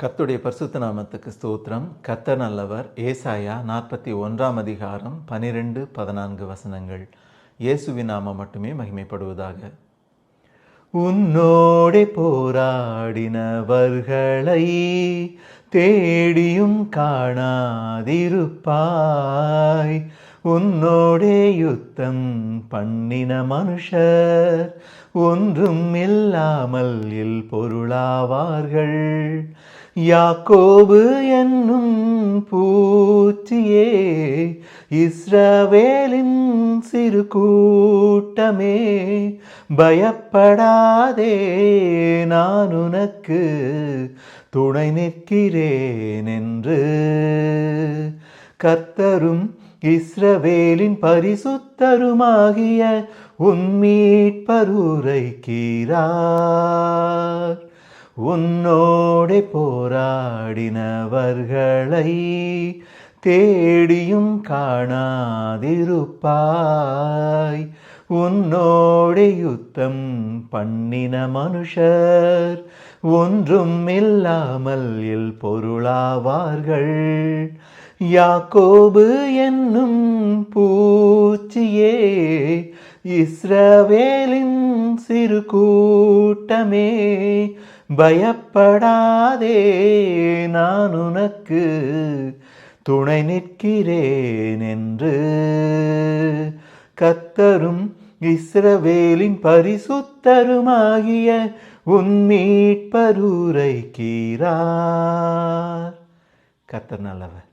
கர்த்தருடைய பரிசுத்த நாமத்துக்கு ஸ்தோத்திரம். கர்த்தர் நல்லவர். ஏசாயா 41 அதிகாரம் 12-14 வசனங்கள். இயேசுவின் நாமம் மட்டுமே மகிமைப்படுவதாக. உன்னோடே போராடினவர்களை தேடியும் காணாதிருப்பாய். உன்னோடே யுத்தம் பண்ணின மனுஷர் ஒன்றும் இல்லாமல் பொருளாவார்கள். யாக்கோபு என்னும் பூச்சியே, இஸ்ரவேலின் சிறு கூட்டமே, பயப்படாதே, நான் உனக்கு துணை நிற்கிறேன் என்று கர்த்தரும் இஸ்ரவேலின் பரிசுத்தருமாகிய உன் மீட்பர் உரைக்கிறார். உன்னோடே போராடினவர்களை தேடியும் காணாதிருப்பாய். உன்னோடே யுத்தம் பண்ணின மனுஷர் ஒன்றும் இல்லாமல் பொருளாவார்கள். யாக்கோபு என்னும் பூச்சியே, இஸ்ரவேலின் சிறு கூட்டமே, பயப்படாதே, நான் உனக்கு துணை நிற்கிறேன் என்று கர்த்தரும் இஸ்ரவேலின் பரிசுத்தருமாகிய உன் மீட்பர் உரைக்கிறார். கர்த்தர் நல்லவர்.